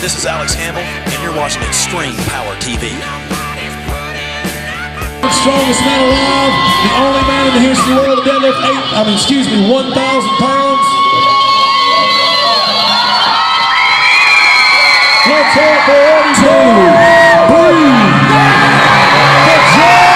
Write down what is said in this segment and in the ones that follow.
This is Alex Hamill, and you're watching Extreme Power TV. Strongest man alive, the only man in the history of the world to deadlift 1,000 pounds. Let's hear it for 2, 3. Good job.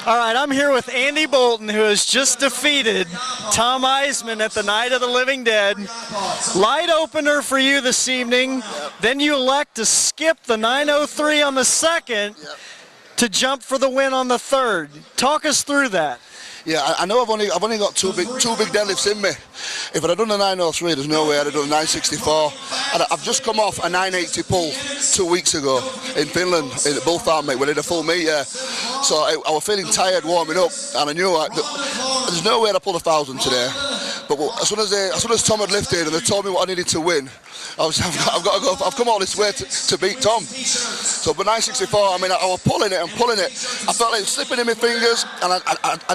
All right, I'm here with Andy Bolton, who has just defeated Tom Eisman at the Night of the Living Dead. Light opener for you this evening. Then you elect to skip the 903 on the second to jump for the win on the third. Talk us through that. Yeah, I know I've only got two big deadlifts in me. If I'd have done a 903, there's no way I'd have done a 964. And I've just come off a 980 pull 2 weeks ago in Finland, in the bull farm, mate. We did a full meet, yeah. So I was feeling tired warming up, and I knew there's no way I'd pull 1,000 today. But as soon as Tom had lifted and they told me what I needed to win, I've got to go. I've come all this way to beat Tom. So, but 964, I mean, I was pulling it and pulling it. I felt like it was slipping in my fingers, and I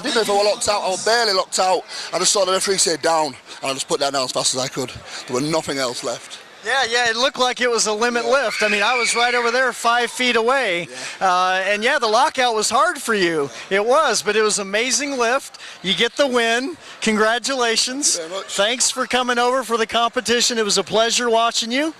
didn't know if I was locked out. I was barely locked out. I just saw the referee say down, and I just put that down as fast as I could. There was nothing else left. Yeah, it looked like it was a limit lift. I mean, I was right over there 5 feet away. And yeah, the lockout was hard for you. It was, but it was an amazing lift. You get the win. Congratulations. Thank you very much. Thanks for coming over for the competition. It was a pleasure watching you.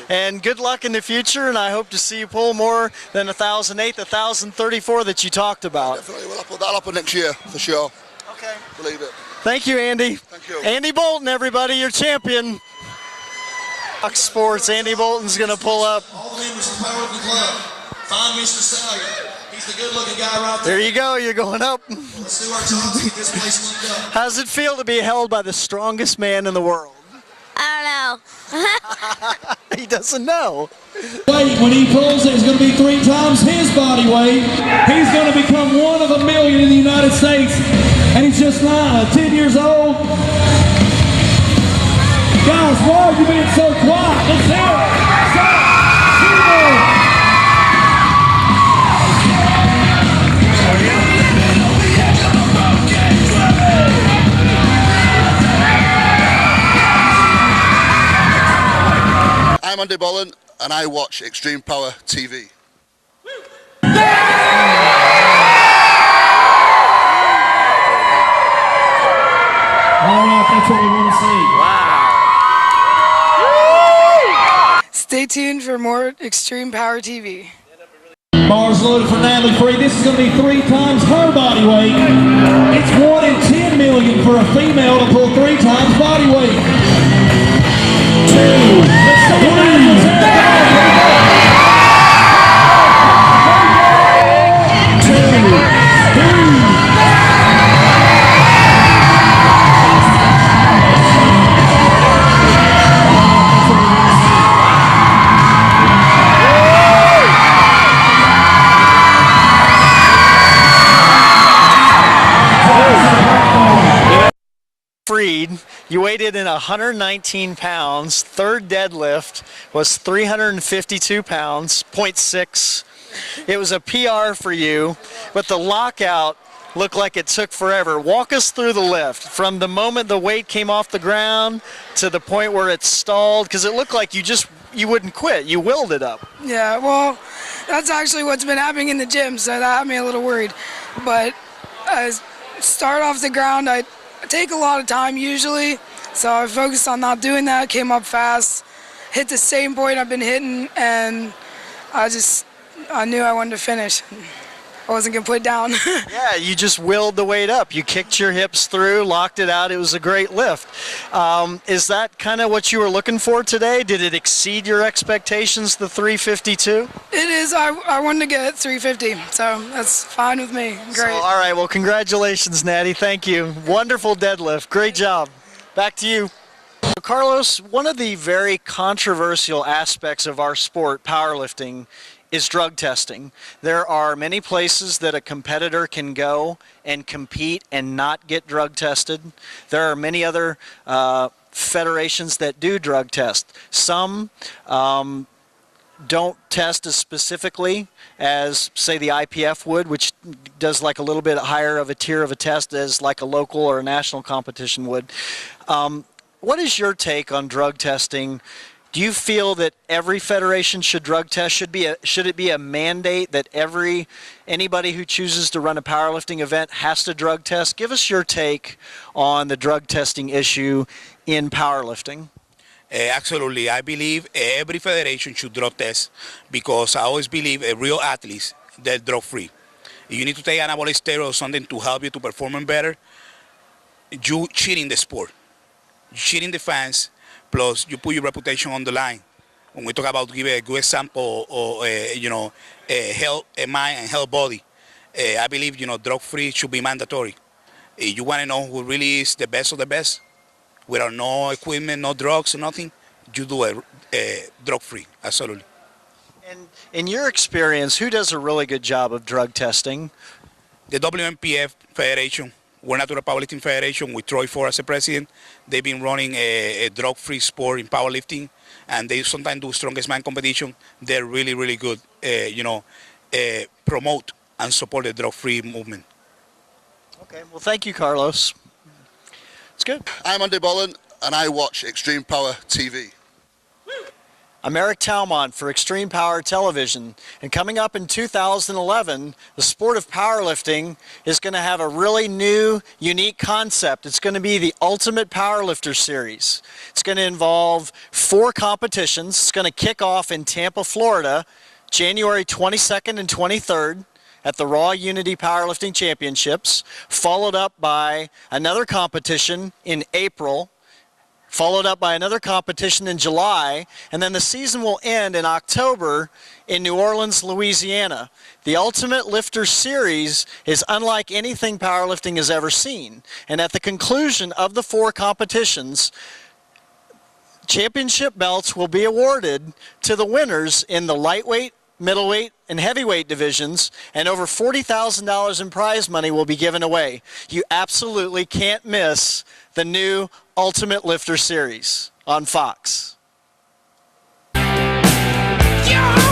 And good luck in the future, and I hope to see you pull more than 1,008, the 1,034 that you talked about. Definitely, that'll happen next year, for sure. Okay. Believe it. Thank you, Andy. Thank you. Andy Bolton, everybody, your champion. Fox Sports, Andy Bolton's going to pull up. All members of the Power of the Club. Find Mr. Stallion. He's the good-looking guy right there. There you go. You're going up. Let's do our jobs and get this place linked up. How's it feel to be held by the strongest man in the world? I don't know. He doesn't know. Weight, when he pulls it, it's going to be 3 times his body weight. He's going to become one of a million in the United States. And he's just 10 years old. Guys, why are you being so quiet? Let's hear it. I'm Andy Bolton, and I watch Extreme Power TV. All right, that's what we want to see. Stay tuned for more Extreme Power TV. Bars loaded for Natalie Free. This is going to be 3 times her body weight. It's 1 in 10 million for a female to pull 3 times body weight. 2, Freed, you weighed in 119 pounds. Third deadlift was 352 pounds, 0.6. It was a PR for you, but the lockout looked like it took forever. Walk us through the lift from the moment the weight came off the ground to the point where it stalled, because it looked like you wouldn't quit. You willed it up. Yeah, well, that's actually what's been happening in the gym, so that had me a little worried. But start off the ground, I take a lot of time usually, so I focused on not doing that, came up fast, hit the same point I've been hitting, and I knew I wanted to finish. I wasn't going to put it down. Yeah, you just willed the weight up. You kicked your hips through, locked it out. It was a great lift. Is that kind of what you were looking for today? Did it exceed your expectations, the 352? It is. I wanted to get 350, so that's fine with me. Great. So, all right, well, congratulations, Natty. Thank you. Wonderful deadlift. Great job. Back to you. Carlos, one of the very controversial aspects of our sport, powerlifting, is drug testing. There are many places that a competitor can go and compete and not get drug tested. There are many other federations that do drug test. Some don't test as specifically as, say, the IPF would, which does like a little bit higher of a tier of a test as like a local or a national competition would. What is your take on drug testing? Do you feel that every federation should drug test? Should it be a mandate that anybody who chooses to run a powerlifting event has to drug test? Give us your take on the drug testing issue in powerlifting. Absolutely. I believe every federation should drug test because I always believe real athletes, they're drug free. If you need to take anabolic steroid or something to help you to perform better, you cheating the sport. You cheating the fans. Plus, you put your reputation on the line. When we talk about giving a good example or, health, a mind and health body, I believe, drug-free should be mandatory. If you want to know who really is the best of the best, without no equipment, no drugs, nothing, you do a drug-free, absolutely. And in your experience, who does a really good job of drug testing? The WMPF Federation. World Natural Powerlifting Federation with Troy Ford as the president. They've been running a drug-free sport in powerlifting, and they sometimes do strongest man competition. They're really, really good, promote and support the drug-free movement. Okay, well, thank you, Carlos. It's good. I'm Andy Bolton, and I watch Extreme Power TV. I'm Eric Talmont for Extreme Power Television, and coming up in 2011, the sport of powerlifting is going to have a really new, unique concept. It's going to be the Ultimate Powerlifter Series. It's going to involve 4 competitions. It's going to kick off in Tampa, Florida, January 22nd and 23rd at the Raw Unity Powerlifting Championships, followed up by another competition in April, followed up by another competition in July, and then the season will end in October in New Orleans, Louisiana. The Ultimate Lifter Series is unlike anything powerlifting has ever seen. And at the conclusion of the 4 competitions, championship belts will be awarded to the winners in the lightweight, middleweight, and heavyweight divisions, and over $40,000 in prize money will be given away. You absolutely can't miss the new Ultimate Lifter Series on Fox. Yeah!